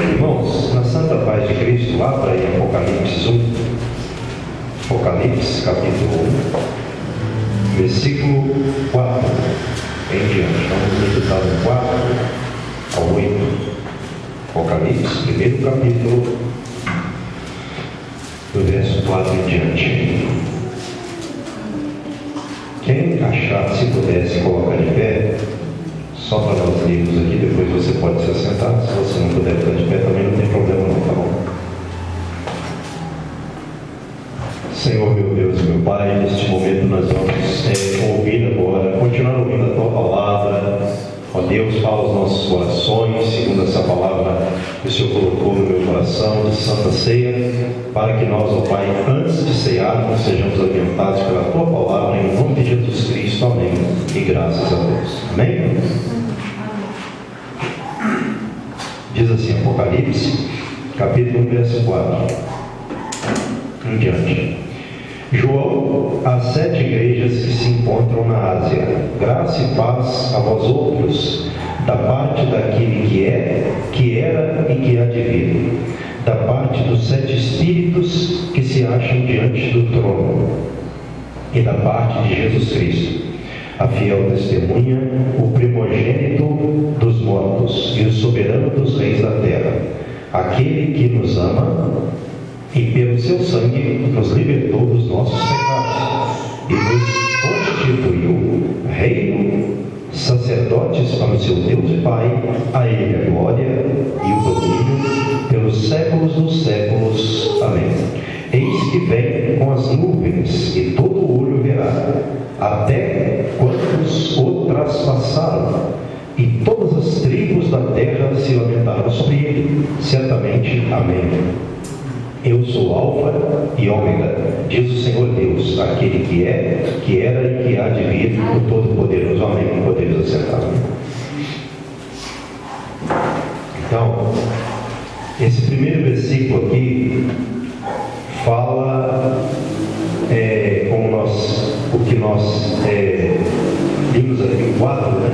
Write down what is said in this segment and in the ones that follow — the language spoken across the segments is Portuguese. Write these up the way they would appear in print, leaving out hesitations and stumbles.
Irmãos, na santa paz de Cristo, abra aí Apocalipse 1, Apocalipse capítulo 1, versículo 4 em diante. Vamos meditar do 4 ao 8. Apocalipse, primeiro capítulo, do verso 4 em diante. Quem achar, se pudesse, colocar de pé, só para nós lermos aqui, depois você pode se assentar. Se você não puder ficar de pé, também não tem problema não, tá bom? Senhor, meu Deus e meu Pai, neste momento nós vamos ouvir agora, continuar ouvindo a Tua Palavra. Ó Deus, fala aos nossos corações, segundo essa palavra que o Senhor colocou no meu coração de Santa Ceia, para que nós, ó Pai, antes de cearmos, sejamos alimentados pela Tua Palavra, em nome de Jesus Cristo. Amém. E graças a Deus. Amém? Diz assim, Apocalipse, capítulo 1, verso 4 em diante. João, às 7 igrejas que se encontram na Ásia, graça e paz a vós outros, da parte daquele que é, que era e que há de vir, da parte dos 7 espíritos que se acham diante do trono, e da parte de Jesus Cristo, a fiel testemunha, o primogênito dos mortos e o soberano dos reis da terra, aquele que nos ama e pelo seu sangue nos libertou dos nossos pecados e nos constituiu reino, sacerdotes para o seu Deus e Pai. A Ele a glória e o domínio pelos séculos dos séculos. Amém. Eis que vem com as nuvens, e todo olho verá, até quantos o traspassaram, e todas as tribos da terra se lamentaram sobre ele. Certamente. Amém. Eu sou Alfa e Ômega, diz o Senhor Deus, aquele que é, que era e que há de vir, o Todo-Poderoso. Amém. Podemos assentar. Então, esse primeiro versículo aqui fala o que nós vimos aqui no quadro, né?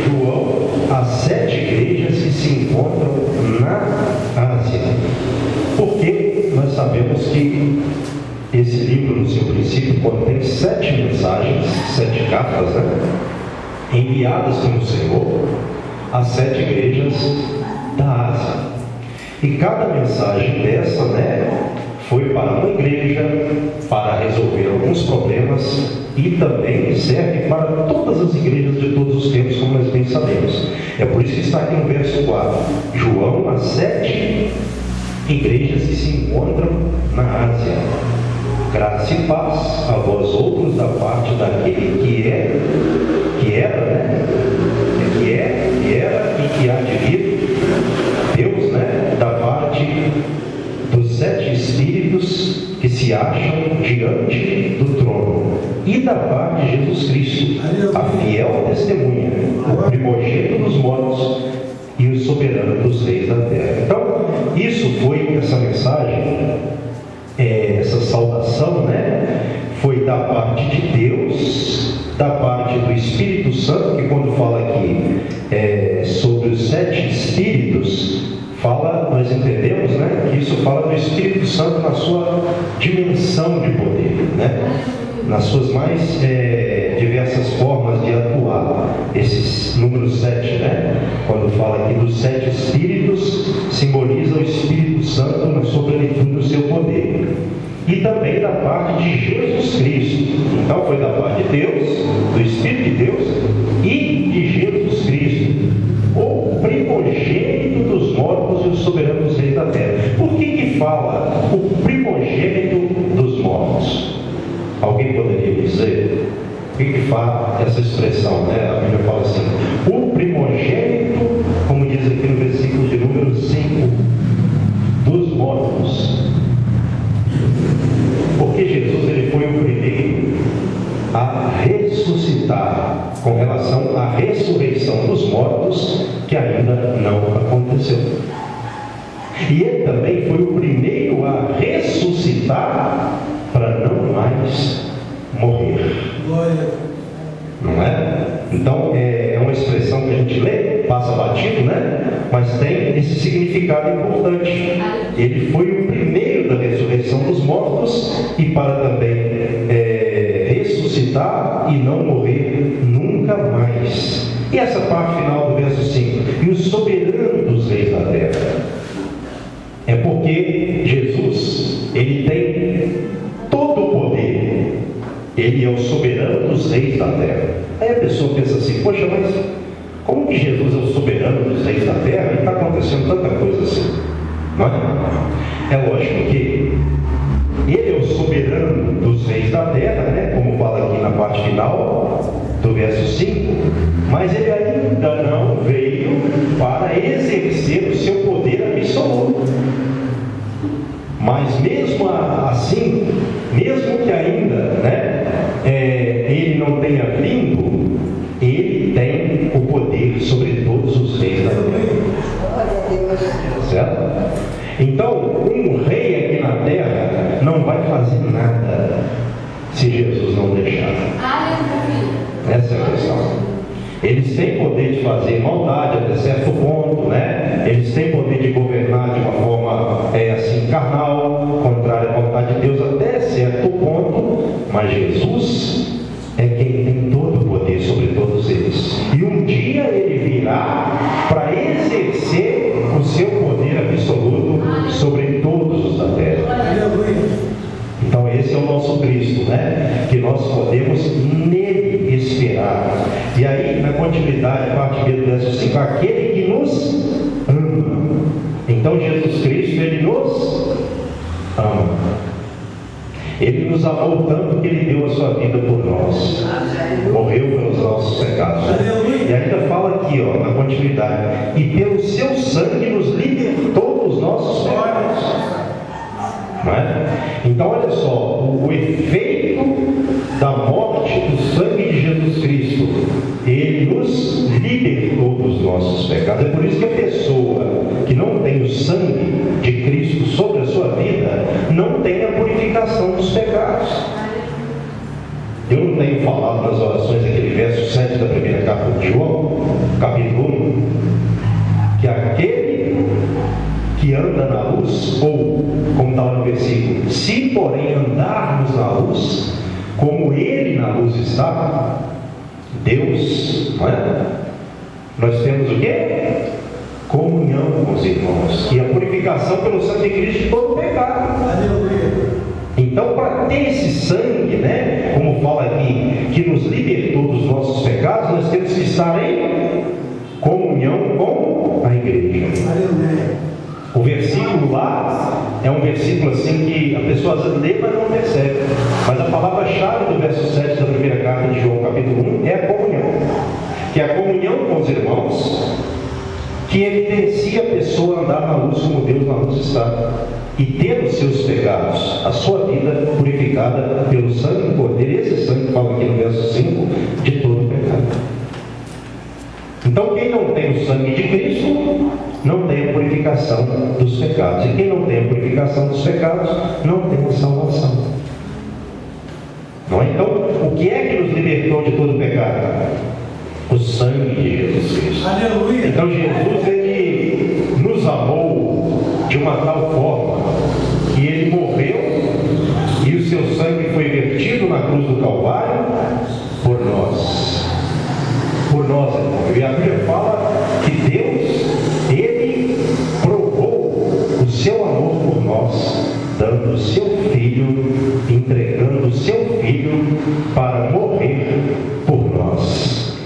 João, as 7 igrejas que se encontram na Ásia. Porque nós sabemos que esse livro, no seu princípio, contém 7 mensagens, 7 cartas, né? Enviadas pelo Senhor às 7 igrejas da Ásia. E cada mensagem dessa, né, foi para uma igreja, para resolver alguns problemas, e também serve para todas as igrejas de todos os tempos, como nós bem sabemos. É por isso que está aqui no verso 4. João, as 7 igrejas que se encontram na Ásia. Graça e paz a vós outros da parte daquele que é, que era, né? Que é, que era e que há de vir. Deus, né? Da parte dos 7 espíritos que se acham diante do trono, e da parte de Jesus Cristo, a fiel testemunha, o primogênito dos mortos e o soberano dos reis da terra. Então, isso foi essa mensagem, essa saudação, né? Foi da parte de Deus, da parte do Espírito Santo, que quando fala aqui sobre os 7 espíritos, nós entendemos, né, que isso fala do Espírito Santo na sua dimensão de poder, né? Nas suas mais diversas formas de atuar. Esses números 7, né? Quando fala aqui dos 7 espíritos, simboliza o Espírito Santo na sua plenitude do seu poder. E também da parte de Jesus Cristo. Então foi da parte de Deus, do Espírito de Deus e de Jesus Cristo, o primogênito dos mortos e o soberano dos reis da terra. Por que fala o primogênito dos mortos? Alguém poderia dizer? O que fala essa expressão, né? A Bíblia fala assim: o primogênito, como diz aqui no versículo de número 5, dos mortos. Porque Jesus, ele foi o primeiro a ressuscitar, com relação à ressurreição dos mortos, que ainda não aconteceu. E ele também foi o primeiro a ressuscitar para não mais morrer. Não é? Então, é uma expressão que a gente lê passa batido, né? Mas tem esse significado importante. Ele foi o primeiro da ressurreição dos mortos e para também ressuscitar e não morrer nunca mais. E essa parte final do verso 5: e o soberano dos reis da terra. É porque Jesus, ele tem todo o poder. Ele é o soberano dos reis da terra. Aí a pessoa pensa assim: poxa, mas como que Jesus é o soberano dos reis da terra e está acontecendo tanta coisa assim? Não é? É lógico que ele é o soberano dos reis da terra, né? Como fala aqui na parte final do verso 5, mas ele ainda não veio para exercer o seu poder absoluto. Mas mesmo assim, mesmo que ainda, né, ele não tenha vindo, ele tem o poder sobre todos os reis da terra. Certo? Então, um rei aqui na terra não vai fazer nada se Jesus não deixar. Essa é a questão. Eles têm poder de fazer maldade até certo ponto, né? Eles têm poder de governar de uma forma assim carnal, contrária à vontade de Deus até certo ponto, mas Jesus é quem tem todo o poder sobre todos eles. E um dia ele virá para exercer o seu poder absoluto sobre todos os da terra. Então esse é o nosso Cristo, né? Que nós podemos nele esperar. E aí, na continuidade, parte B do verso 5, aquele que nos ama. Então Jesus Cristo, ele nos ama. Ele nos amou tanto que ele deu a sua vida por nós. Morreu pelos nossos pecados. E ainda fala aqui, ó, na continuidade: e pelo seu sangue nos libertou dos nossos pecados. Não é? Então olha só, o efeito da morte do sangue de Jesus Cristo, ele nos libertou dos nossos pecados. É por isso que a pessoa que não tem o sangue de Cristo sobre a sua vida não tem a purificação dos pecados. Eu não tenho falado nas orações aquele verso 7 da primeira carta de João, capítulo 1, que aquele que anda na luz, ou, como está no versículo, se porém andarmos na luz, como ele na luz está, Deus, não é? Nós temos o quê? Comunhão com os irmãos, e a purificação pelo sangue de Cristo de todo o pecado. Então, para ter esse sangue, né, como fala aqui, que nos libertou dos nossos pecados, nós temos que estar em comunhão com a igreja. O versículo lá é um versículo assim que a pessoa às vezes lê, mas não percebe. Mas a palavra-chave do verso 7 da primeira carta de João, capítulo 1, é a comunhão. Que é a comunhão com os irmãos, que evidencia a pessoa andar na luz como Deus na luz está, e ter os seus pecados, a sua vida purificada pelo sangue do Cordeiro. Esse sangue fala aqui no verso 5, de todo o pecado. Então quem não tem o sangue de Cristo não tem a purificação dos pecados, e quem não tem a purificação dos pecados não tem a salvação. Não é? Então, o que é que nos libertou de todo o pecado? O sangue de Jesus Cristo. Aleluia. Então Jesus, ele nos amou de uma tal forma que ele morreu e o seu sangue foi vertido na cruz do Calvário por nós. Por nós, irmão. E a Bíblia fala que Deus, ele provou o seu amor por nós, dando o seu Filho, entregando o seu Filho para morrer por nós.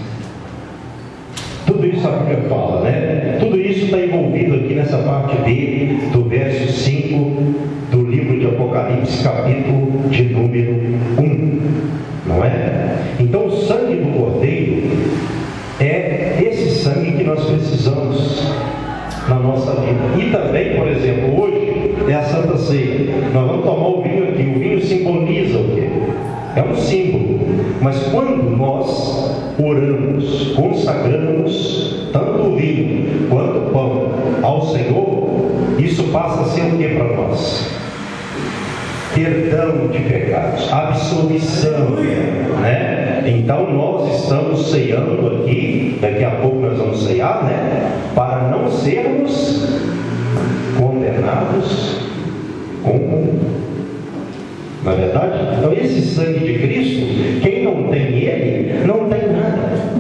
Tudo isso a Bíblia fala, né? Tudo isso está envolvido aqui nessa parte B do verso 5 do livro de Apocalipse, capítulo de número 1, não é? Então o sangue do Cordeiro é esse sangue que nós precisamos na nossa vida. E também, por exemplo, hoje é a Santa Ceia. Nós vamos tomar o vinho aqui. O vinho simboliza o quê? É um símbolo. Mas quando nós oramos, consagramos tanto o vinho quanto o pão ao Senhor, isso passa a ser o que para nós? Perdão de pecados, absolvição, né? Então nós estamos ceando aqui, daqui a pouco nós vamos ceiar, né? Para não sermos condenados com... Na verdade? Então esse sangue de Cristo, quem não tem ele, não tem nada.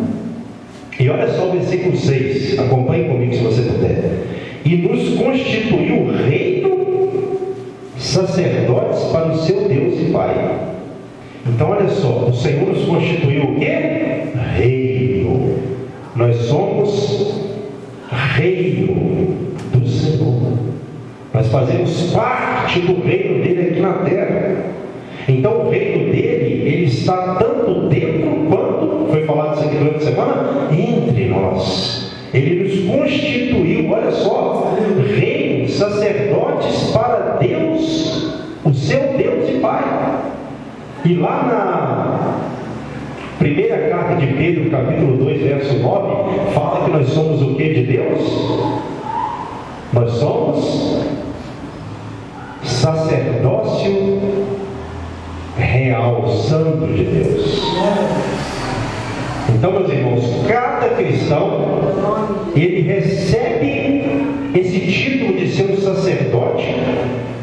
E olha só o versículo 6, acompanhe comigo se você puder. E nos constituiu reino, sacerdotes para o seu Deus e Pai. Então olha só, o Senhor nos constituiu o quê? Reino. Nós somos reino do Senhor. Nós fazemos parte do reino dele aqui na terra. Então o reino dele, ele está tanto dentro quanto, foi falado isso aqui durante a semana, entre nós. Ele nos constituiu, olha só, reino, sacerdotes para Deus, o seu Deus e Pai. E lá na primeira carta de Pedro, capítulo 2, verso 9, fala que nós somos o que de Deus? Nós somos sacerdócio real, santo de Deus. Então, meus irmãos, cada cristão, ele recebe esse título de ser um sacerdote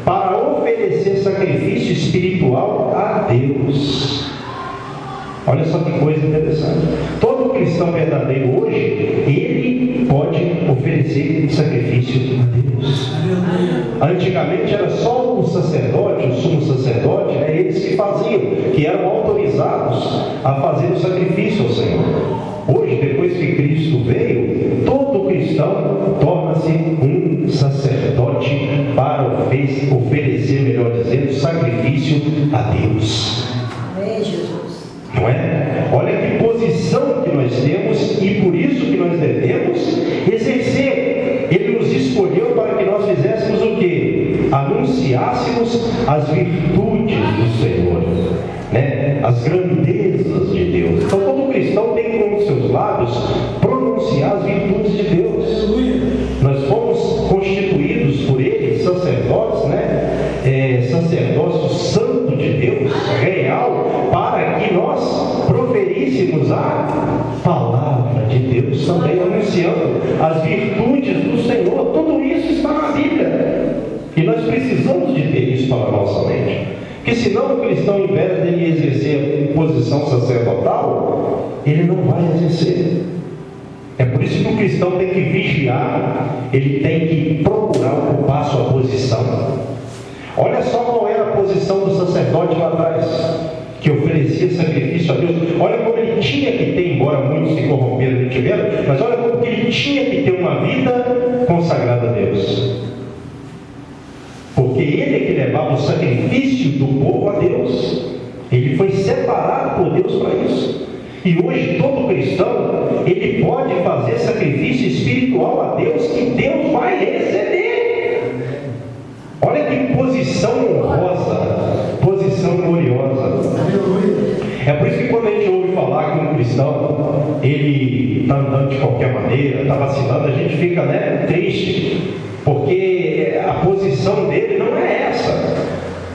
para oferecer sacrifício espiritual a Deus. Olha só que coisa interessante. Todo cristão verdadeiro hoje, ele pode oferecer sacrifício a Deus. Antigamente era só o sacerdote, o sumo sacerdote, eles que faziam, que eram autorizados a fazer o sacrifício ao Senhor. Hoje, depois que Cristo veio, todo cristão torna-se um sacerdote para oferecer, melhor dizendo, sacrifício a Deus. Amém, Jesus. Não é? Olha que posição que nós temos e por isso que nós devemos exercer. Ele nos escolheu para que nós fizéssemos o quê? Anunciássemos as virtudes do Senhor, né? As grandezas de Deus. Então todo cristão tem com os seus lábios pronunciar as virtudes de Deus. Nós fomos constituídos por Ele, sacerdotes, né? Sacerdócio santo de Deus, real, para que nós proferíssemos a palavra de Deus, também anunciando as virtudes do Senhor. Tudo isso está na Bíblia. E nós precisamos de ter isso para a nossa mente. Porque senão o cristão, em vez de ele exercer a posição sacerdotal, ele não vai exercer. É por isso que o cristão tem que vigiar, ele tem que procurar ocupar sua posição. Olha só qual era a posição do sacerdote lá atrás, que oferecia sacrifício a Deus. Olha como ele tinha que ter, embora muitos se corromperam e tiveram, mas olha como ele tinha que ter uma vida consagrada a Deus. Porque ele é que levava o sacrifício do povo a Deus. Ele foi separado por Deus para isso. E hoje todo cristão, ele pode fazer sacrifício espiritual a Deus, que Deus vai receber. Olha que posição honrosa, posição gloriosa. É por isso que quando a gente ouve falar que um cristão, ele está andando de qualquer maneira, está vacilando, a gente fica, né, triste, porque a posição dele não é essa.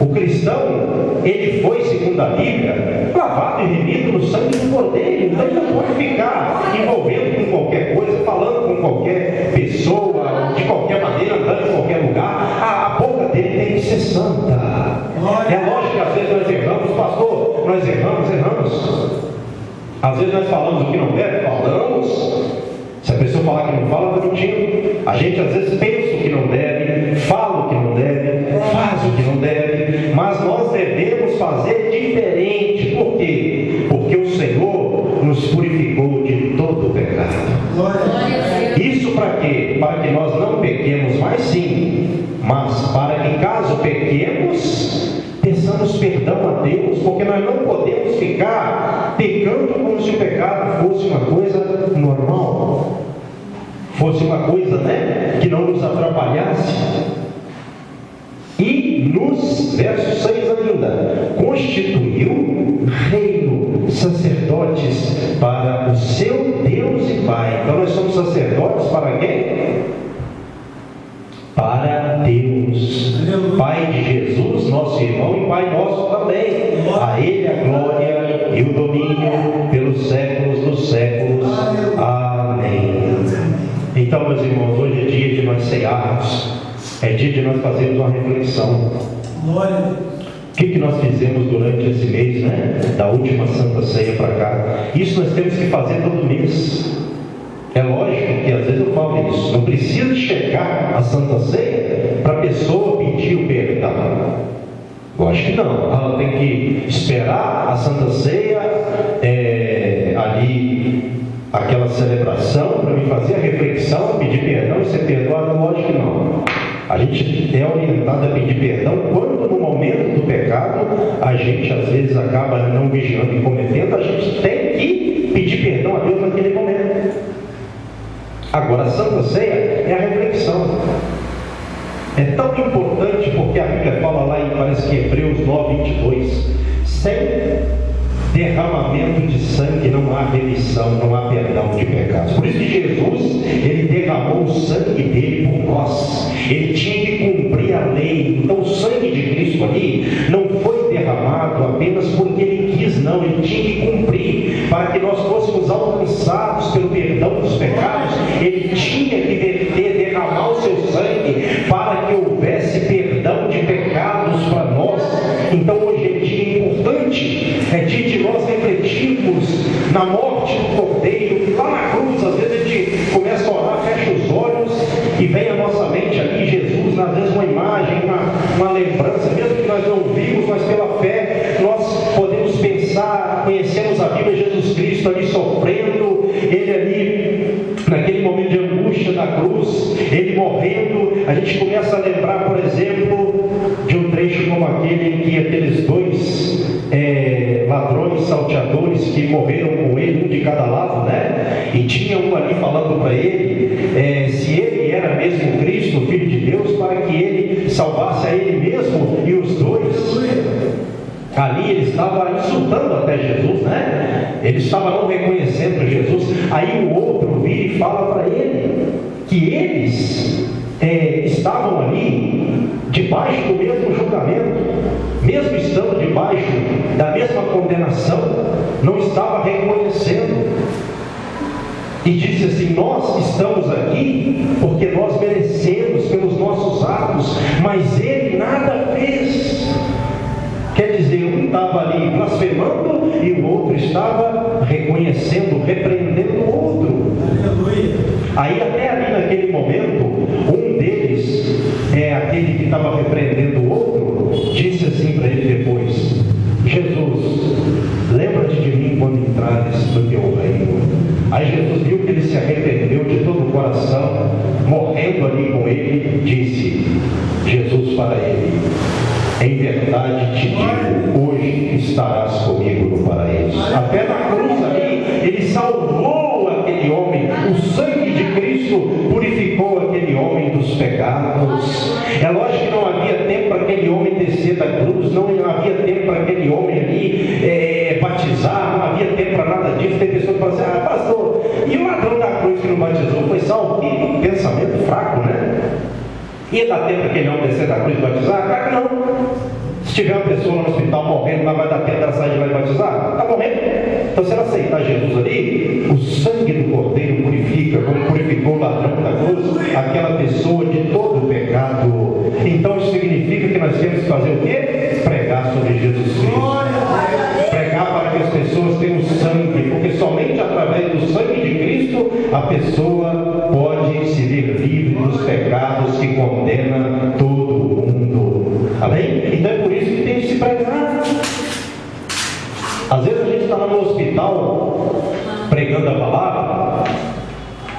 O cristão, ele foi, segundo a Bíblia, lavado e remido no sangue do Cordeiro. Então ele não pode ficar envolvendo com qualquer coisa, falando com qualquer pessoa, de qualquer maneira, andando em qualquer lugar. A boca dele tem que ser santa. É lógico que às vezes nós erramos, pastor, nós erramos. Às vezes nós falamos o que não deve, falamos. Se a pessoa falar que não fala, está mentindo. A gente às vezes pensa o que não deve, fala o que não deve, faz o que não deve, mas nós devemos fazer diferente. Por quê? Porque o Senhor nos purificou de todo o pecado. Isso para quê? Para que nós não pequemos mais, sim, mas para que caso pequemos, peçamos perdão a Deus, porque nós não podemos ficar pecando como se o pecado fosse uma coisa normal, fosse uma coisa, né, que não nos atrapalhasse. E nos versos 6 ainda, constituiu reino, sacerdotes para o seu Deus e Pai. Então nós somos sacerdotes para quem? para Deus. Pai de Jesus, nosso irmão, e Pai nosso também. A Ele a glória e o domínio pelos séculos dos séculos. Amém. Então, meus irmãos, hoje é dia de nós cearmos, é dia de nós fazermos uma reflexão. O que nós fizemos durante esse mês, né? Da última Santa Ceia para cá. Isso nós temos que fazer todo mês. É lógico que às vezes eu falo isso. Não precisa chegar a Santa Ceia para a pessoa pedir o perdão. Eu acho que não. Ela tem que esperar a Santa Ceia, ali, aquela celebração, para me fazer a reflexão, pedir perdão e ser perdoado. Lógico que não. A gente é orientado a pedir perdão quando no momento do pecado a gente às vezes acaba não vigiando e cometendo. A gente tem que pedir perdão a Deus naquele momento. Agora, a Santa Ceia é a reflexão. É tão importante porque a Bíblia fala lá em, parece que Hebreus 9:22, sem derramamento de sangue não há remissão, não há perdão de pecados. Por isso que Jesus, Ele derramou o sangue dele por nós. Ele tinha que cumprir a lei. Então o sangue de Cristo ali não foi derramado apenas porque Ele quis, não. Ele tinha que cumprir para que nós fôssemos alcançados pelo perdão dos pecados. Ele tinha que derramar o seu sangue para que houvesse perdão de pecados para nós. Então hoje é dia importante, é dia de nós refletirmos na morte do Cordeiro, lá na cruz. Às vezes a gente começa a orar, fecha os olhos e vem à nossa mente ali Jesus, às vezes uma imagem, uma lembrança, mesmo que nós não vimos, mas pela fé nós podemos pensar, conhecemos a Bíblia, Jesus Cristo ali sofrendo, Ele ali naquele momento de angústia da cruz, Ele morrendo. A gente começa a lembrar, por exemplo, de um trecho como aquele em que aqueles dois ladrões, salteadores que morreram com Ele, um de cada lado, né? E tinha um ali falando para Ele se Ele era mesmo Cristo, o Filho de Deus, para que Ele salvasse a Ele mesmo. E os dois ali, ele estava insultando até Jesus, né? Ele estava não reconhecendo Jesus. Aí o outro vira e fala para ele que eles estavam ali debaixo do mesmo julgamento, mesmo estando debaixo da mesma condenação, não estava reconhecendo. E disse assim: nós estamos aqui porque nós merecemos pelos nossos atos, mas ele nada fez. Quer dizer, um estava ali blasfemando e o outro estava reconhecendo, repreendendo o outro. Aleluia. Aí até ali naquele momento, um deles, aquele que estava repreendendo o outro, disse assim para ele depois: Jesus, lembra-te de mim quando entrares no teu reino. Aí Jesus viu que ele se arrependeu de todo o coração, morrendo ali com ele, disse Jesus para ele: em verdade te digo, hoje estarás comigo no paraíso. Até na cruz ali, ele salvou aquele homem. O sangue de Cristo purificou aquele homem dos pecados. É lógico que não havia tempo para aquele homem descer da cruz, não havia tempo para aquele homem ali batizar, não havia tempo para nada disso. Tem pessoas que falam assim: ah, pastor, e o ladrão da cruz que não batizou foi salvo? Que pensamento fraco, né? Ia dar tempo para aquele homem descer da cruz e batizar? Claro que não. Se tiver uma pessoa no hospital morrendo, não vai dar tempo dela sair de lá e batizar? Está morrendo. Então, se ela aceitar Jesus ali, o sangue do Cordeiro purifica, como purificou o ladrão da cruz, aquela pessoa de todo o pecado. Então, isso significa que nós temos que fazer o quê? Pregar sobre Jesus Cristo. Pregar para que as pessoas tenham sangue, porque somente através do sangue de Cristo a pessoa pode se ver livre dos pecados que condena todo o mundo. Amém? Então é por isso que tem que se pregar. Às vezes a gente está lá no hospital pregando a palavra,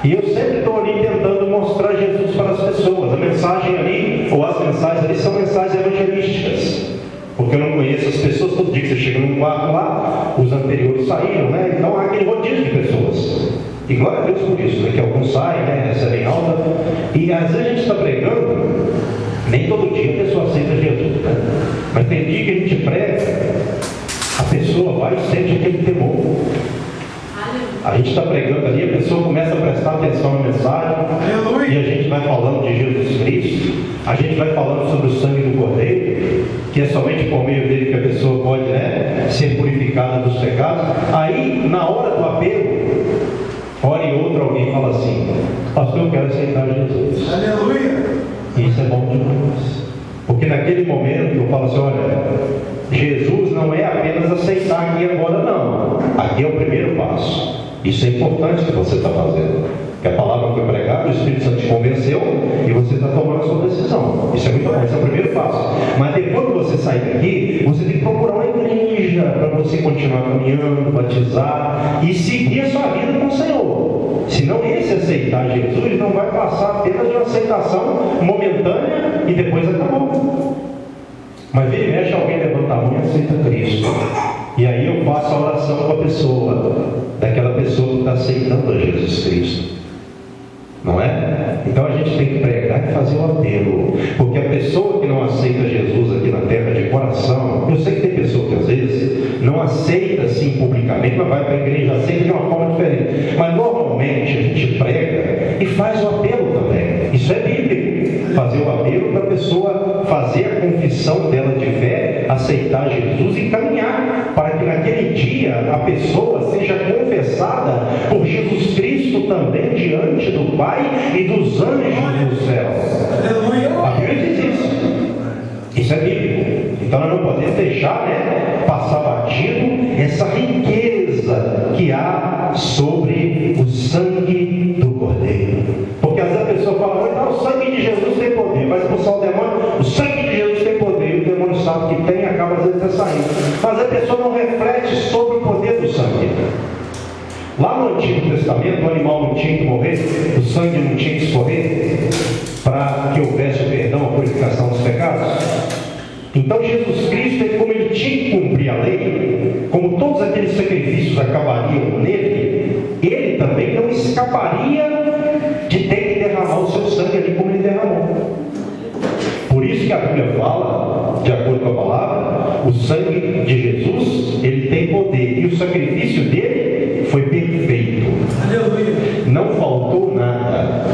e eu sempre estou ali tentando mostrar Jesus para as pessoas. A mensagem ali, ou as mensagens ali, são mensagens evangelísticas. Porque eu não conheço as pessoas. Todo dia que você chega num quarto lá, os anteriores saíram, né? Então há aquele rodízio de pessoas. E glória a Deus por isso, né? Que alguns saem, né? Recebem alta. E às vezes a gente está pregando, nem todo dia a pessoa aceita Jesus, né? Mas tem dia que a gente prega, a pessoa vai e sente aquele temor. A gente está pregando ali, a pessoa começa a prestar atenção na mensagem, e a gente vai falando de Jesus Cristo, a gente vai falando sobre o sangue do Cordeiro, que é somente por meio dele que a pessoa pode, ser purificada dos pecados. Aí, na hora do apelo, hora e outra alguém fala assim: pastor, eu quero aceitar Jesus. Aleluia! Isso é bom demais, porque naquele momento eu falo assim: olha, Jesus não é apenas aceitar aqui agora, não. Aqui é o primeiro passo. Isso é importante que você está fazendo, que a palavra foi pregada, o Espírito Santo te convenceu e você está tomando a sua decisão. Isso é muito bom, esse é o primeiro passo. Mas depois que você sair daqui, você tem que procurar uma igreja para você continuar caminhando, batizar e seguir a sua vida com o Senhor. Senão esse aceitar Jesus não vai passar apenas de uma aceitação momentânea e depois acabou. Mas vira e mexe, alguém levanta a mão e aceita Cristo. E aí eu faço a oração com a pessoa, daquela pessoa que está aceitando a Jesus Cristo. Não é? Então a gente tem que pregar e fazer o apelo. Porque a pessoa que não aceita Jesus aqui na terra de coração, eu sei que tem pessoa que às vezes não aceita assim publicamente, mas vai para a igreja, aceita de uma forma diferente. Mas normalmente a gente prega e faz o apelo também. Isso é bíblico. Fazer o apelo para a pessoa fazer a confissão dela de fé, aceitar Jesus e caminhar para que naquele dia a pessoa seja confessada por Jesus Cristo também diante do Pai e dos anjos dos céus. A Bíblia diz isso. Isso é bíblico. Então nós não podemos deixar, passar batido essa riqueza que há sobre o sangue do Cordeiro. Porque às vezes a pessoa fala: o sangue de Jesus tem poder, vai expulsar o demônio, o sangue de Jesus tem poder, e o demônio sabe que tem e acaba às vezes saindo. Mas a pessoa não reflete sobre o poder do sangue. Lá no Antigo Testamento, o animal não tinha que morrer, o sangue não tinha que escorrer, para que houvesse o perdão, a purificação dos pecados. Então Jesus Cristo, como ele tinha que cumprir a lei, como todos aqueles sacrifícios acabariam nele, ele também não escaparia de ter que derramar o seu sangue ali como ele derramou. Por isso que a Bíblia fala, de acordo com a palavra, o sangue de Jesus, ele tem poder, e o sacrifício dele foi perfeito. Não faltou nada.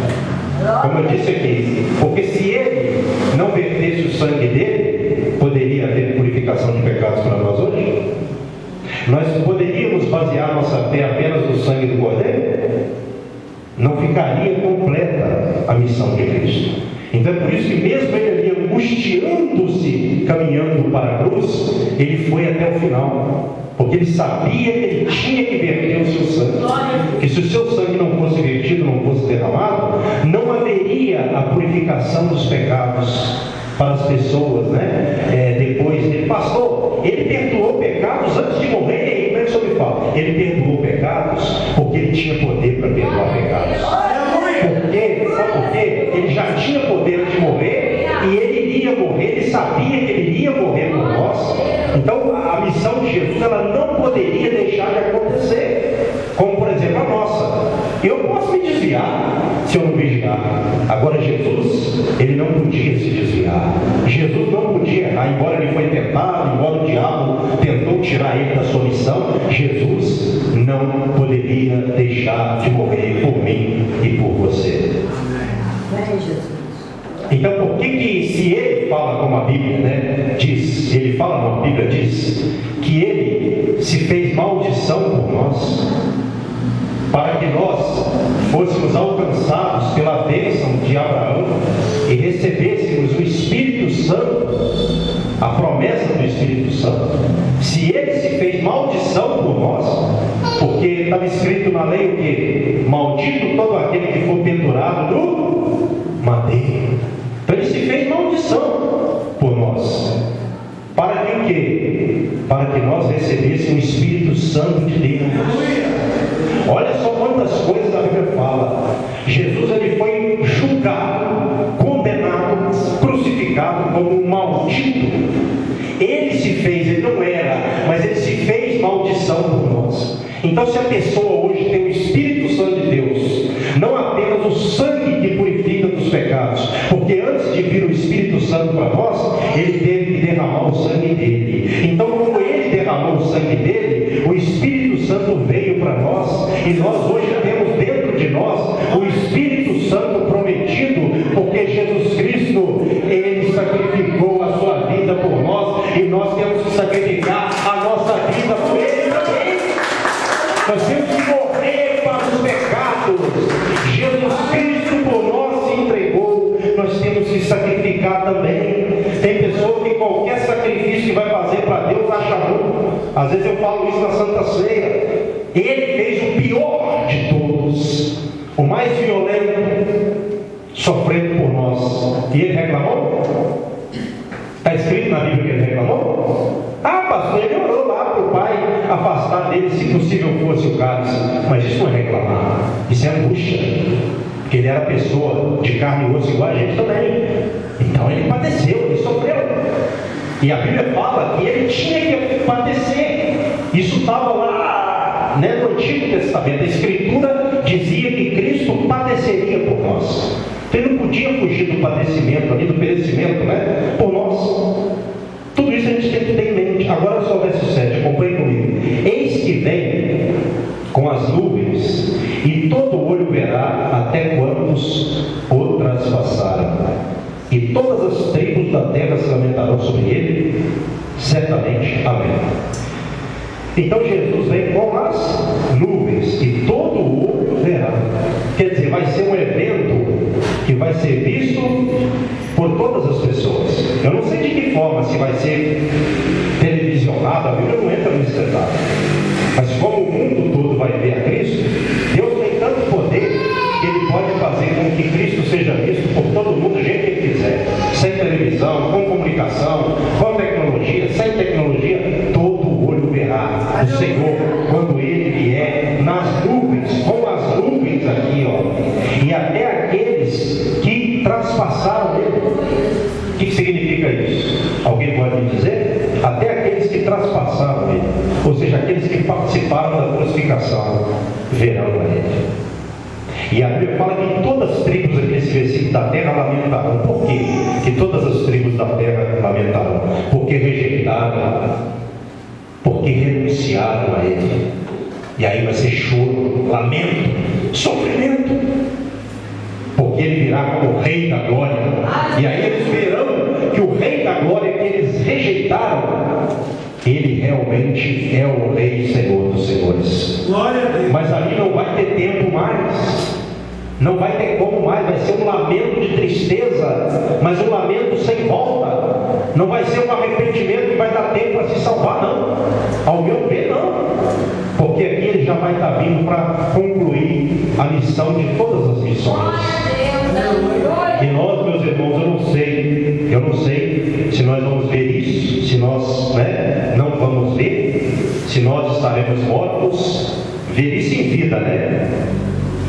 Como eu disse aqui, porque se ele não vertesse o sangue dele, poderia haver purificação de pecados para nós hoje? Nós poderíamos basear nossa fé apenas no sangue do Cordeiro? Não ficaria completa a missão de Cristo. Então é por isso que mesmo ele ali angustiando-se, caminhando para a cruz, ele foi até o final. Porque ele sabia que ele tinha que verter o seu sangue. Que se o seu sangue não fosse vertido, não fosse derramado, não haveria a purificação dos pecados para as pessoas, depois dele. Pastor, ele perdoou pecados antes de morrer. E aí, como é que o senhor me fala? Ele perdoou pecados porque ele tinha poder para perdoar pecados. Sabe por quê? Ele já tinha poder de morrer e ele iria morrer, ele sabia que ele iria morrer por nós. Então a missão de Jesus, ela não poderia deixar de acontecer, como por exemplo a nossa. Eu posso me desviar se eu não vigiar. Agora Jesus, ele não podia se desviar. Jesus não podia errar, embora ele foi tentado, embora o diabo tentou tirar ele da sua missão. Jesus não poderia deixar de morrer por mim e por você. Então por que se ele fala como a Bíblia diz, ele fala como a Bíblia diz, que ele se fez maldição por nós, para que nós fôssemos alcançados pela bênção de Abraão e recebêssemos o Espírito Santo, a promessa do Espírito Santo. Se ele se fez maldição por nós, porque estava escrito na lei o quê? Maldito todo aquele que for pendurado no madeiro. Então ele se fez maldição por nós. Para que o quê? Para que nós recebêssemos o Espírito Santo de Deus. Olha só quantas coisas a Bíblia fala. Jesus, ele foi julgado, condenado, crucificado como um maldito. Ele se fez, ele não era, mas ele se fez maldição por nós. Então se a pessoa hoje tem o Espírito Santo de Deus, não apenas o sangue que purifica dos pecados, porque antes de vir o Espírito Santo para nós, ele teve que derramar o sangue dele. Então como ele derramou o sangue dele, o Espírito Santo Santo veio para nós, e nós hoje temos dentro de nós o Espírito Santo prometido, porque Jesus Cristo, Ele sacrificou a sua vida por nós, e nós temos que sacrificar a nossa vida por Ele também. Nós temos que morrer para os pecados. Jesus Cristo por nós se entregou, nós temos que sacrificar também. Tem pessoa que qualquer sacrifício que vai fazer para Deus acha ruim. Às vezes eu falo isso na Santa Ceia. Ele fez o pior de todos, o mais violento, sofrendo por nós. E ele reclamou? Está escrito na Bíblia que ele reclamou? Ah, pastor, ele orou lá para o Pai afastar dele, se possível fosse o cálice. Mas isso não é reclamar, isso é angústia. Porque ele era pessoa de carne e osso igual a gente também. Então ele padeceu, ele sofreu. E a Bíblia fala que ele tinha que padecer. Isso estava lá, né, no Antigo Testamento. A Escritura dizia que Cristo padeceria por nós. Ele não podia fugir do padecimento ali, do perecimento, né? Por nós. Tudo isso a gente tem que ter em mente. Agora só o verso 7, acompanhe comigo. Eis que vem com as nuvens, e todo olho verá até quantos o traspassaram. E todas as tribos da terra se lamentarão sobre ele, certamente. Amém. Então Jesus vem com as nuvens, e todo olho verá. Quer dizer, vai ser um evento que vai ser visto por todas as pessoas. Eu não sei de que forma, se vai ser televisionado, a Bíblia não entra nesse detalhe. Mas como o mundo todo vai ver a Cristo, Deus tem tanto poder que Ele pode fazer com que Cristo seja visto por todo mundo do jeito que Ele quiser. Sem televisão, com comunicação, com tecnologia, sem tecnologia, todo olho verá o Senhor quando Ele vier nas nuvens, com as nuvens aqui, ó. E até aqueles que traspassaram Ele. O que significa isso? Alguém pode me dizer? Até aqueles que traspassaram Ele, ou seja, aqueles que participaram da crucificação, verão a Ele. E a Bíblia fala que todas as tribos aqui nesse versículo da terra lamentaram. Por quê? Que todas as tribos da terra lamentaram? Porque rejeitaram, porque renunciaram a Ele. E aí vai ser choro, lamento, sofrimento, porque Ele virá como o Rei da Glória. E aí eles verão que o Rei da Glória que eles rejeitaram, Ele realmente é o Rei e Senhor dos Senhores. Glória a Deus. Mas ali não vai ter tempo mais, não vai ter como mais, vai ser um lamento de tristeza, mas um lamento sem volta. Não vai ser um arrependimento que vai dar tempo para se salvar, não. Ao meu ver, não. Porque aqui ele já vai estar vindo para concluir a missão de todas as missões. E nós, meus irmãos, eu não sei se nós vamos ver isso, se nós, né, não vamos ver, se nós estaremos mortos, ver isso em vida, né?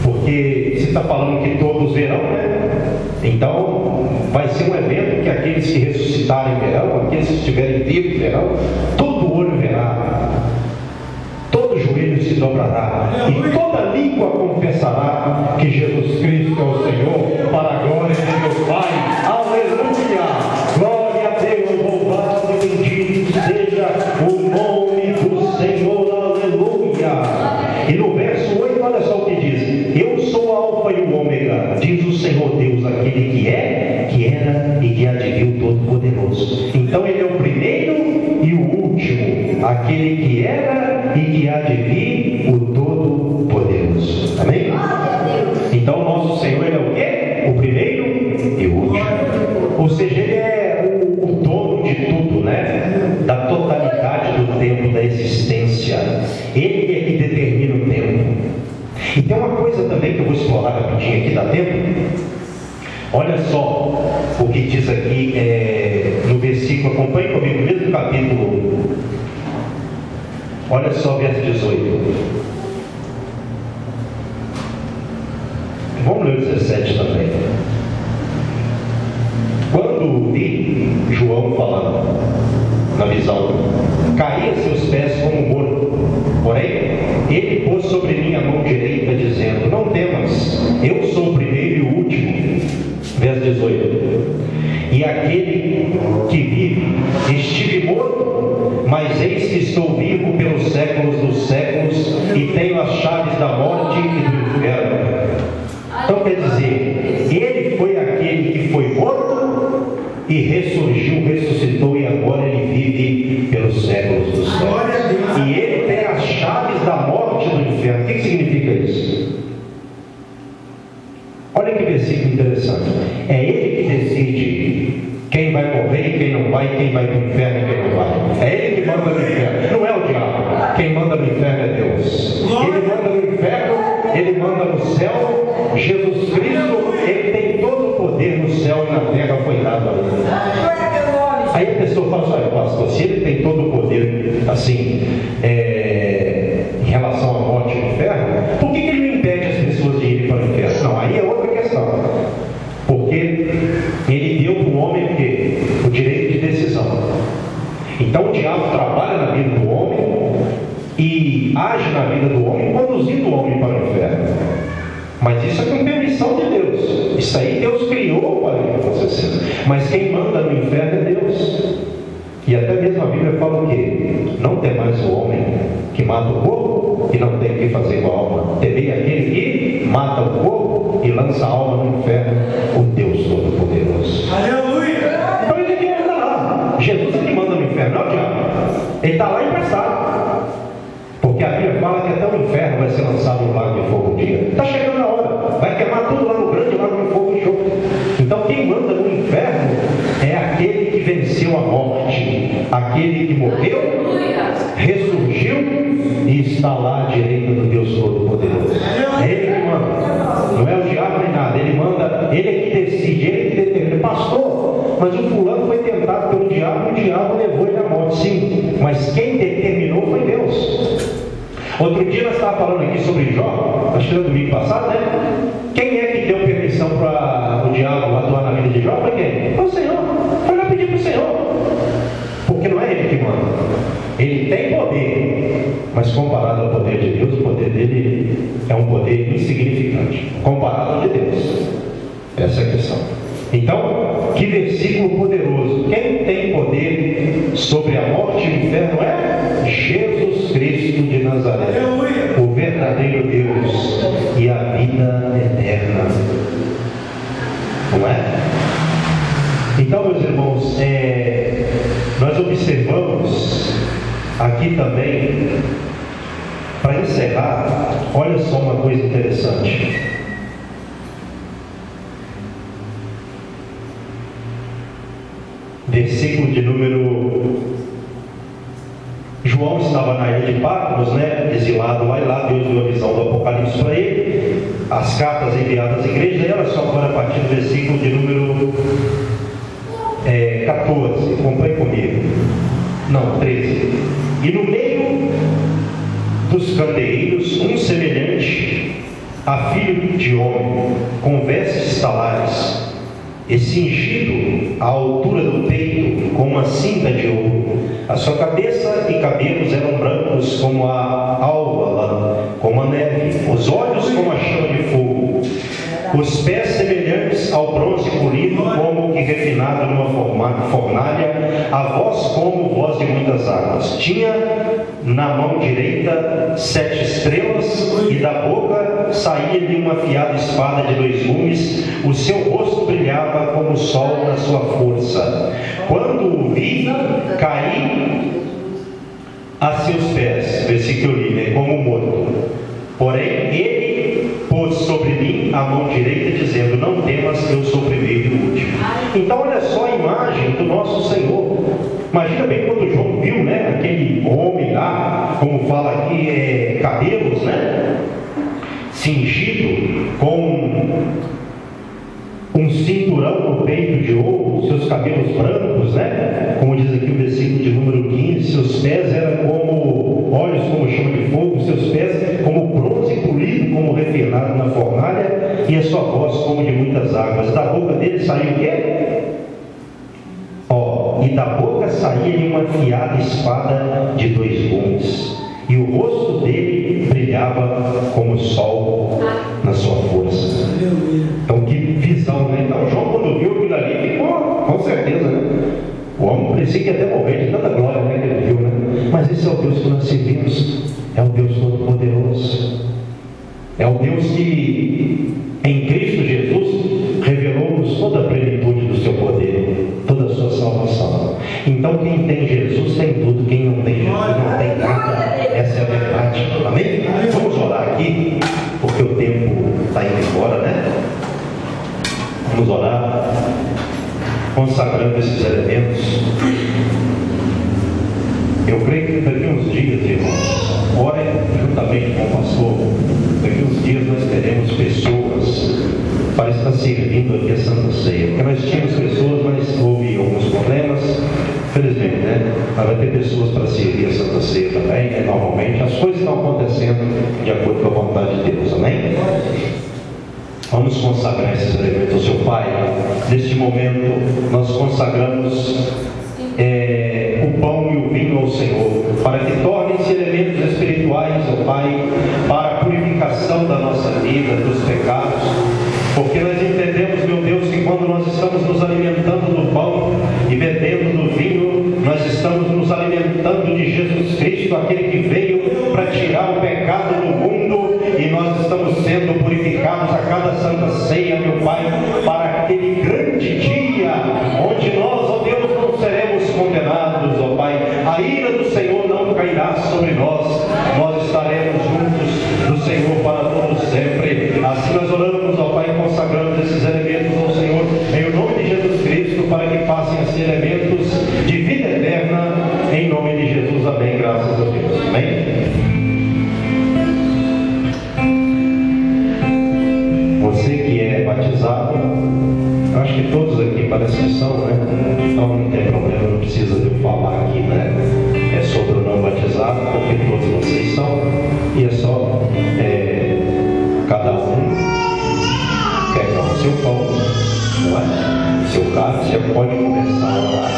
Porque você está falando que todos verão, né? Então vai ser um evento que aqueles que ressuscitarem verão, aqueles que estiverem vivos verão, todo olho verá, todo joelho se dobrará, e toda língua confessará que Jesus Cristo é o Senhor, para a glória de Deus Pai. Aleluia! Glória a Deus, louvado e bendito seja o nome do Senhor. Aleluia! E no verso 8, olha só o que diz: eu sou o Alfa e o Ômega, diz o Senhor Deus, aquele que é, que era e que há de vir, o Todo-Poderoso. Então ele é o primeiro e o último, aquele que era e que há de vir, o Todo-Poderoso. Amém? Então o nosso Senhor, ele é o quê? O primeiro e o último. Ou seja, ele é o dono de tudo, né? Da totalidade do tempo, da existência. Ele é que determina o tempo. E tem uma coisa também que eu vou explorar rapidinho aqui, dá tempo? Olha só o que diz aqui no versículo, acompanhe comigo, no mesmo capítulo. Olha só o verso 18. Vamos ler o 17 também. Quando vi João falando na visão, caí a seus pés como morto. Porém, ele pôs sobre mim a mão direita, dizendo: não temas, eu sou o primeiro e o último. Verso 18. E aquele que vive, estive morto, mas eis que estou vivo pelos séculos dos séculos, chaves da morte e do inferno. Então quer dizer, ele foi aquele que foi morto e ressurgiu, ressuscitou, e agora ele vive pelos séculos dos séculos. E ele tem as chaves da morte e do inferno. O que significa isso? Olha que versículo interessante. É ele que decide quem vai morrer, quem não vai, quem vai para o inferno e quem não vai. É ele que manda no inferno, não é o diabo. Quem manda no inferno é Deus. Ele manda no inferno, ele manda no céu. Jesus Cristo, ele tem todo o poder no céu e na terra, foi dado a ele. Aí a pessoa fala assim: olha, pastor, se ele tem todo o poder, assim, em relação à morte e ao inferno, por que ele não impede as pessoas de irem para o inferno? Não, aí é outra questão. Porque ele deu para o homem o direito de decisão. Então o diabo trabalha na vida do homem e age na vida do homem, conduzindo o homem para o inferno. Mas isso é com permissão de Deus. Isso aí Deus criou para ele acontecer. Mas quem manda no inferno é Deus. E até mesmo a Bíblia fala o quê? Não tem mais o homem que mata o corpo e não tem o que fazer com a alma. Temei aquele que mata o corpo e lança a alma no inferno, o Deus Todo-Poderoso. Aleluia! Então ele é que manda lá. Jesus é que manda no inferno, não é o diabo. Ele está lá emprestado. Porque a Bíblia fala que até o inferno vai ser lançado no lago de fogo um dia. Está chegando a hora. Vai queimar tudo lá no grande lago de fogo e enxofre. Então quem manda no inferno é aquele que venceu a morte. Aquele que morreu, ressurgiu e está lá à direita do Deus Todo-Poderoso. É ele que manda. Não é o diabo nem nada. Ele manda, ele é que decide, ele é que determina. Pastor, mas o fulano foi tentado pelo diabo e o diabo levou ele à morte. Sim, mas quem determinou foi Deus. Outro dia nós estávamos falando aqui sobre Jó, acho que foi no domingo passado, né? Quem é que deu permissão para o diabo atuar na vida de Jó? Foi quem? Foi o Senhor. Foi lá pedir para o Senhor. Porque não é ele que manda. Ele tem poder, mas comparado ao poder de Deus, o poder dele é um poder insignificante, comparado ao de Deus. Essa é a questão. Então, que versículo poderoso. Quem tem poder sobre a morte e o inferno é Jesus Cristo de Nazaré, o verdadeiro Deus e a vida eterna. Não é? Então, meus irmãos, nós observamos aqui também, para encerrar, olha só uma coisa interessante. Versículo de número... João estava na ilha de Patmos, né, exilado lá, e lá Deus deu a visão do Apocalipse para ele, as cartas enviadas às igrejas, e olha só agora a partir do versículo de número 14, acompanhe comigo. Não, 13. E no meio dos candeeiros, um semelhante a filho de homem, com vestes talares, e cingido à altura do peito com uma cinta de ouro. A sua cabeça e cabelos eram brancos como a alva, como a neve, os olhos como a chama de fogo, os pés semelhantes ao bronze polido, como que refinado numa fornalha, a voz como voz de muitas águas. Tinha na mão direita 7 estrelas, e da boca saía-lhe uma afiada espada de 2 gumes. O seu rosto brilhava como o sol na sua força. Quando o vi, caí a seus pés, versículo 9, como morto. Porém, ele pôs sobre mim a mão direita, dizendo: não temas, eu sou o primeiro e o último. Então, olha só a imagem do nosso Senhor. Imagina bem quando João viu, né, aquele homem lá, como fala aqui, cabelos, né, cingido com um cinturão no peito de ouro, seus cabelos brancos, né, como diz aqui o versículo de número 15, seus pés eram como olhos como chama de fogo, seus pés como bronze polido, como refinado na fornalha, e a sua voz como de muitas águas. Da boca dele saiu o quê? E da boca saía uma afiada espada de 2 gumes, e o rosto dele brilhava como o sol na sua força. Então, que visão, né? Então, João, quando viu aquilo ali, ficou, com certeza, né? O homem parecia que ia até morrer de tanta glória, né, que ele viu, né? Mas esse é o Deus que nós servimos, é o Deus Todo-Poderoso. Deus que em Cristo Jesus revelou-nos toda a plenitude do seu poder, toda a sua salvação. Então quem tem Jesus tem tudo, quem não tem Jesus não tem nada. Essa é a verdade. Amém? Vamos orar aqui, porque o tempo está indo embora, né? Vamos orar, consagrando esses elementos. Eu creio que daqui uns dias, irmãos, orem juntamente com o pastor. Daqui uns dias nós teremos pessoas para estar servindo aqui a Santa Ceia. Porque nós tínhamos pessoas, mas houve alguns problemas. Felizmente, né? Mas vai ter pessoas para servir a Santa Ceia também. Né? Normalmente as coisas estão acontecendo de acordo com a vontade de Deus. Amém? Vamos consagrar esses elementos ao seu Pai. Neste momento, nós consagramos o pão e o vinho ao Senhor, para que tornem-se elementos espirituais, ó Pai, para a purificação da nossa vida, dos pecados, porque nós entendemos, meu Deus, que quando nós estamos nos alimentando do pão e bebendo do vinho, nós estamos nos alimentando de Jesus Cristo, aquele que veio para tirar o pecado do mundo, e nós estamos sendo purificados a cada Santa Ceia, meu Pai, para aquele grande dia, onde nós, ó Deus, não seremos condenados, ó Pai. A ira do Senhor não cairá sobre nós. Nós estaremos juntos do Senhor para todo sempre. Assim nós oramos, ó Pai, consagrando esses elementos ao Senhor, em nome de Jesus Cristo, para que passem a ser elementos de vida eterna, em nome de Jesus. Amém. Graças a Deus. Amém. Você que é batizado, eu acho que todos aqui parece que são, né? Então não tem problema, não precisa de eu falar aqui, né? É sobre o não batizado, porque todos vocês são, e é só cada um pegar o seu pão, não é? O seu cálice, já pode começar a orar.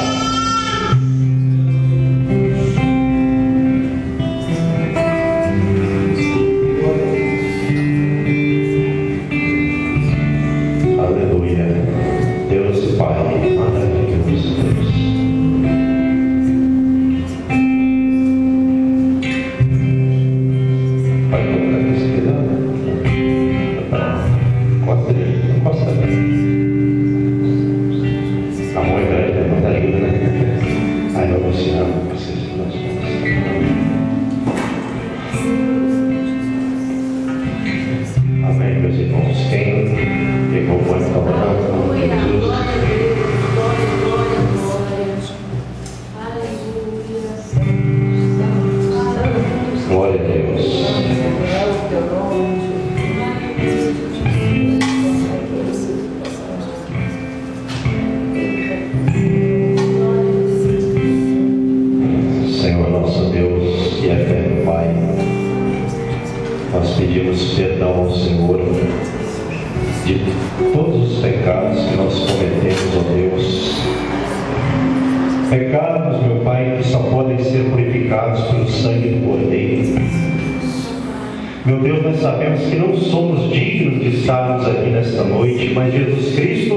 Meu Deus, nós sabemos que não somos dignos de estarmos aqui nesta noite, mas Jesus Cristo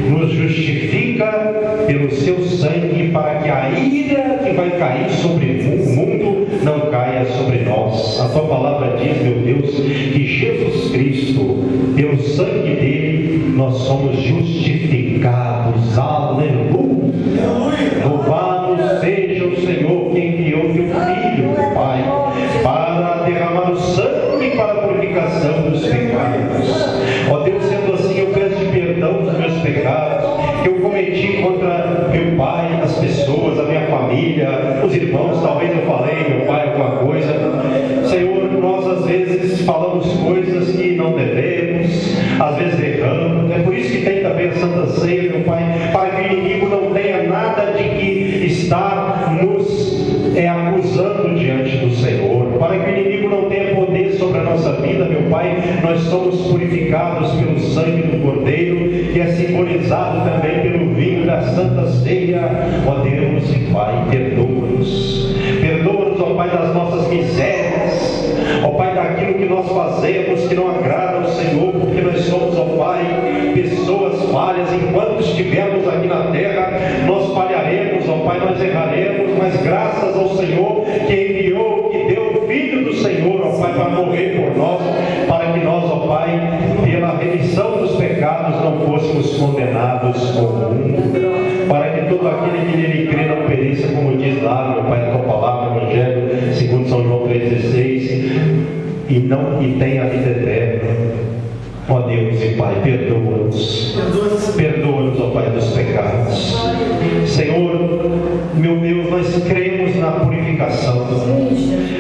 nos justifica pelo seu sangue para que a ira que vai cair sobre o mundo não caia sobre nós. A tua palavra diz, meu Deus, que Jesus Cristo, pelo sangue dele, nós somos justificados. Aleluia! Louvado seja o Senhor que enviou teu Filho, Pai, para derramar o sangue para a purificação dos pecados. Ó Deus, sendo assim, eu peço perdão dos meus pecados que eu cometi contra meu pai, as pessoas, a minha família, os irmãos. Talvez eu falei, meu pai, alguma coisa. Senhor, nós às vezes falamos coisas que não devemos, às vezes erramos. É por isso que tem também a Santa Ceia, meu Pai, para que o inimigo não tenha nada de que está nos acusando diante do Senhor, para que o inimigo não tenha poder sobre a nossa vida, meu Pai. Nós somos purificados pelo sangue do Cordeiro, que é simbolizado também pelo vinho da Santa Ceia. Ó Deus e Pai, perdoa-nos, ó Pai, das nossas misérias, ó Pai, daquilo que nós fazemos que não agrada ao Senhor, porque nós somos, ó Pai, pessoas falhas. Enquanto estivermos aqui na terra, nós falharemos, ó Pai, nós erraremos, mas graças ao Senhor que enviou, que deu o Filho do Senhor, ó Pai, para para morrer por nós, para que nós, ó Pai, pela remissão dos pecados não fôssemos condenados com o mundo, para que todo aquele que nele crê não pereça, como diz lá, meu Pai, na tua palavra, no Evangelho, segundo São João 3,16, e tenha a vida eterna. Ó Deus e Pai, perdoa-nos, ó Pai, dos pecados. Senhor, meu Deus, nós cremos na purificação,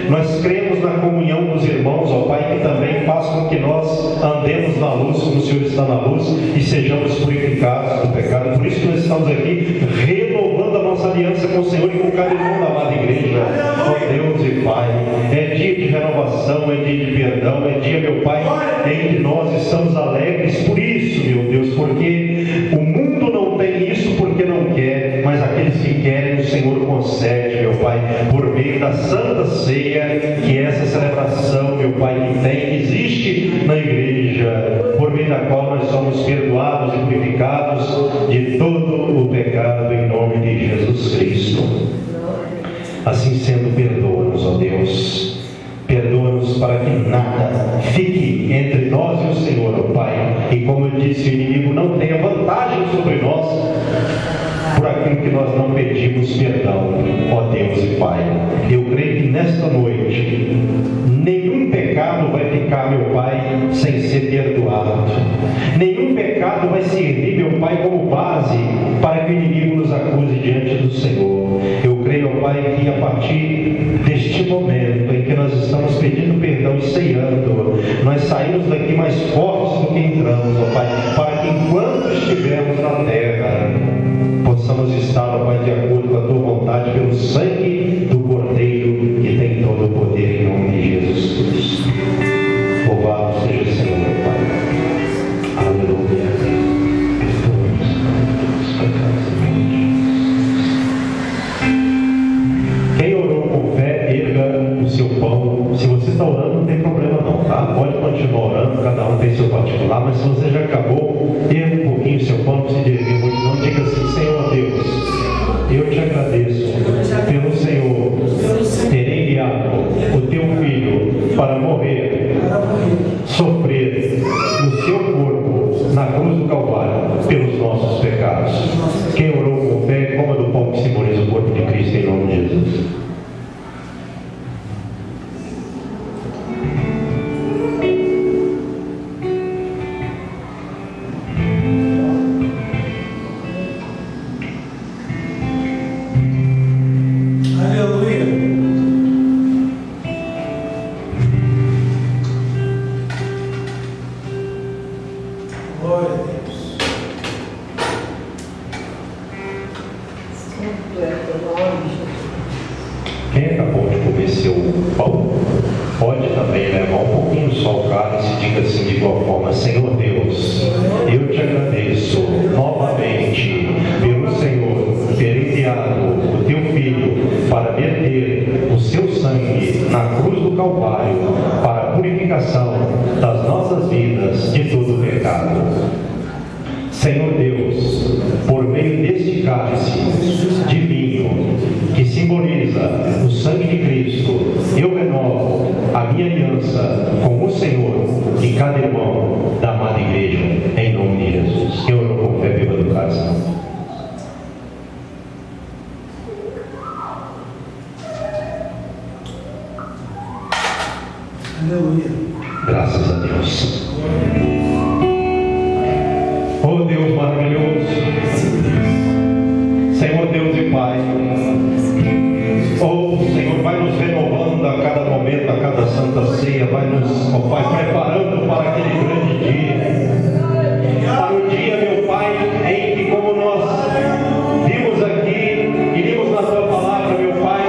nós cremos na comunhão dos irmãos, ó Pai, que também faz com que nós andemos na luz, como o Senhor está na luz, e sejamos purificados do pecado. Por isso nós estamos aqui renovando a nossa aliança com o Senhor e com cada irmão da amada igreja. Ó Deus e Pai, é dia de renovação, é dia de perdão, é dia, meu Pai, em que nós estamos alegres por isso, meu Deus, porque o mundo não tem isso porque não quer, mas aqueles que querem, o Senhor concede, meu Pai, por meio da Santa Ceia, que é essa celebração, meu Pai, que existe na igreja, por meio da qual nós somos perdoados e purificados de todo o pecado, em nome de Jesus Cristo. Assim sendo, perdoa-nos, ó Deus. Perdoa-nos para que nada fique entre nós e o Senhor, ó Pai. E como eu disse, o inimigo não tenha vantagem sobre nós por aquilo que nós não pedimos perdão, ó Deus e Pai. Eu creio que nesta noite nenhum pecado vai ficar, meu Pai, sem ser perdoado. Nenhum pecado vai servir, meu Pai, como base para que o inimigo nos acuse diante do Senhor. Eu creio, ó Pai, que a partir deste momento em que nós estamos pedindo perdão e ceando, nós saímos daqui mais fortes do que entramos, ó Pai, para que enquanto estivermos na terra, possamos estar, ó Pai, de acordo com a Tua vontade, pelo sangue do Cordeiro, que tem todo o poder, em nome de Jesus Cristo. Louvado seja o Senhor, meu Pai. Aleluia. Quem orou com fé, erga o seu pão. Se você está orando, não tem problema não, tá? Pode continuar orando, cada um tem seu particular, mas se você já acabou, erga um pouquinho o seu pão, não precisa erguer muito não. Diga assim: Senhor Deus, eu te agradeço pelo Senhor ter enviado o teu Filho para morrer, sofrer no seu corpo, na cruz do Calvário, pelos nossos pecados. Quem orou com fé, coma do pão que simboliza o corpo de Cristo, em nome de Jesus. Quem acabou de comer seu pão, pode também levar um pouquinho só o cálice e diga assim de igual forma: Senhor Deus, eu te agradeço novamente pelo Senhor ter enviado o teu Filho para verter o seu sangue na cruz do Calvário para a purificação das nossas vidas de todo o pecado. Senhor Deus, por meio deste cálice de vinho que simboliza o sangue de Cristo, eu renovo a minha aliança com o Senhor e cada irmão da amada igreja, em nome de Jesus. Eu oro com fé viva do cálice. Aleluia. Graças a Deus. Oh Deus maravilhoso, Senhor Deus e Pai, oh Senhor, vai nos renovando a cada momento, a cada santa ceia, vai nos, oh Pai, preparando para aquele grande dia, para o dia, meu Pai, em que, como nós vimos aqui e vimos na tua palavra, meu Pai,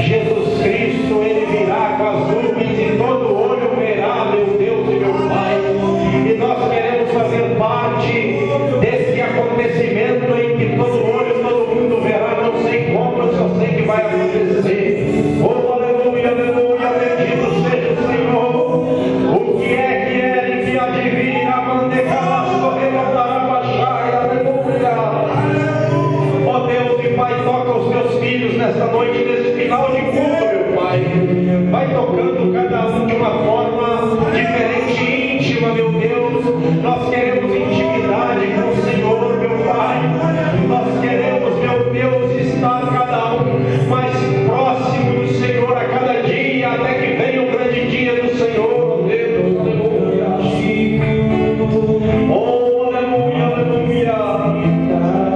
Jesus Cristo, Ele virá com as nuvens e todo olho verá, meu Deus e meu Pai, e nós queremos fazer parte desse acontecimento em que todo mundo verá, não sei como, eu só sei que vai acontecer. Oh, aleluia, aleluia, bendito seja o Senhor. O que é e que adivinha, mandecalasco, remontará baixar, aleluia. Oh Deus e Pai, toca os teus filhos nesta noite, nesse final de culto, meu Pai. Vai tocando cada um de uma Nós queremos intimidade com o Senhor, meu Pai. Nós queremos, meu Deus, estar cada um mais próximo do Senhor a cada dia, até que venha o grande dia do Senhor, Deus, aleluia. Oh, aleluia, aleluia.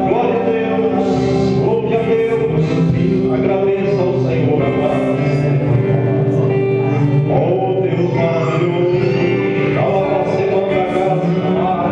Glória a Deus, louve a Deus, agradeça ao Senhor agora. Oh, Deus maravilhoso, cala a semana da casa.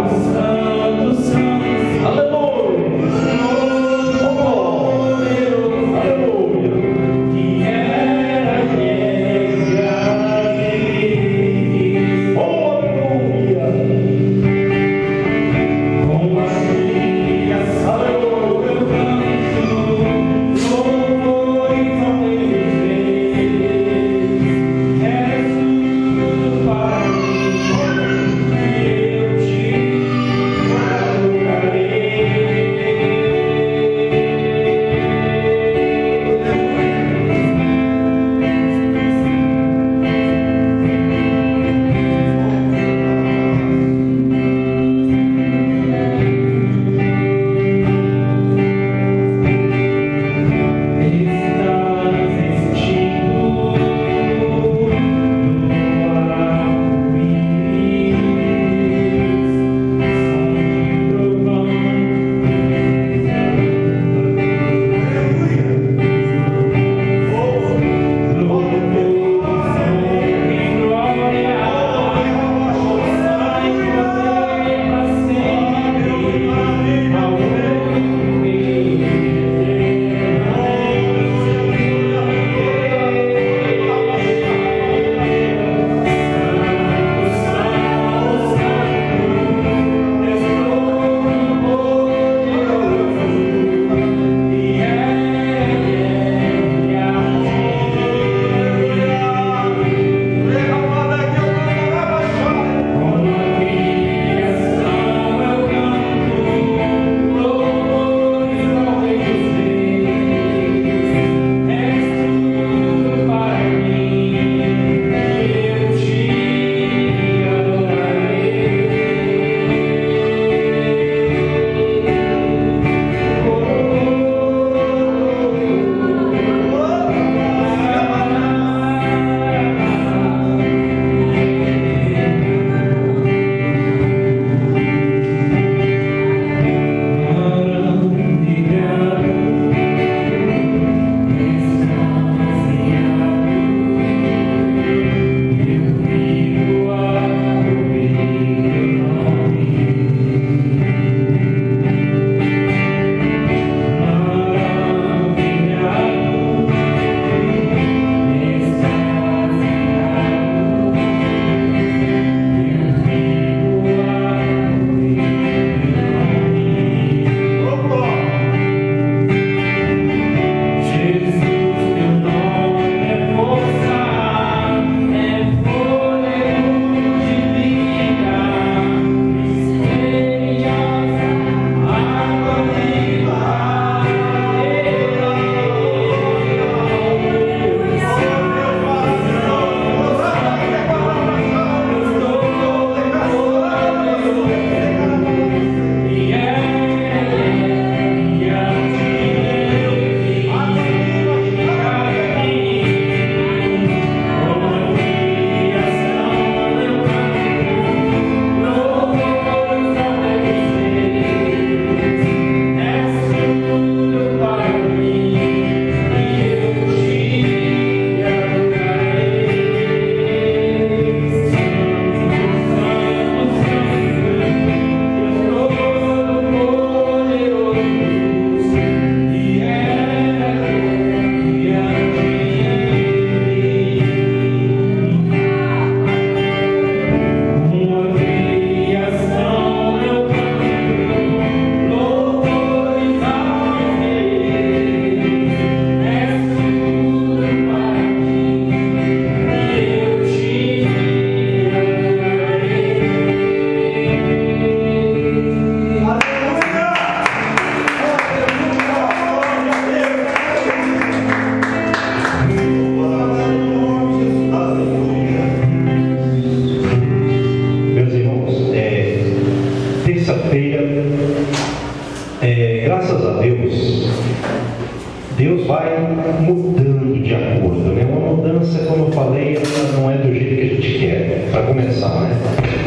Deus vai mudando de acordo, né? Uma mudança, como eu falei, ela não é do jeito que a gente quer, para começar, né?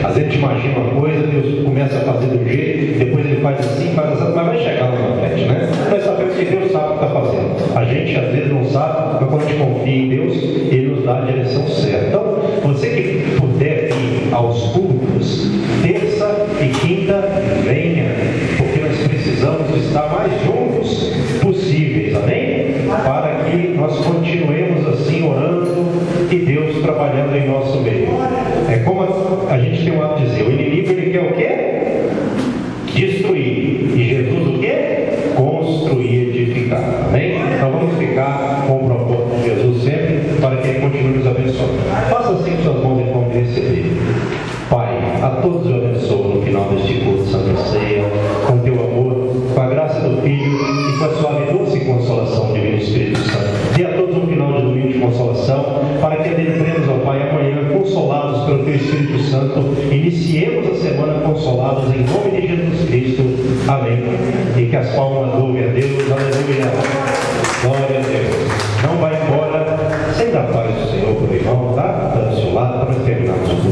Às vezes a gente imagina uma coisa, Deus começa a fazer do jeito, depois ele faz assim, mas vai chegar lá na frente, né? Nós sabemos que Deus sabe o que está fazendo. A gente às vezes não sabe, mas quando a gente confia em Deus, Ele nos dá a direção certa. Então, você que puder ir aos cultos, terça e quinta, venha, porque nós precisamos estar mais juntos possíveis, amém? Para que nós continuemos assim orando e Deus trabalhando em nosso meio. É como a gente tem um hábito de dizer, o inimigo ele quer o quê? Destruir. E Jesus o quê? Construir, edificar. Amém? Então vamos ficar com o propósito de Jesus sempre, para que Ele continue nos abençoando. Faça assim com suas mãos e vamos receber. Pai, a todos eu abençoo no final deste culto de Santa Ceia, com teu amor, com a graça do Filho e com a suave doce consolação do Divino Espírito Santo. Dê a todos um final de domingo de consolação, para que adentremos, ó Pai, amanhã consolados pelo teu Espírito Santo, iniciemos a semana consolados em nome de Jesus Cristo. Amém. E que as palmas louvem a Deus. Aleluia. Glória a Deus. Não vai embora sem dar paz do Senhor para o irmão, tá? Está do seu lado para nós terminarmos o culto.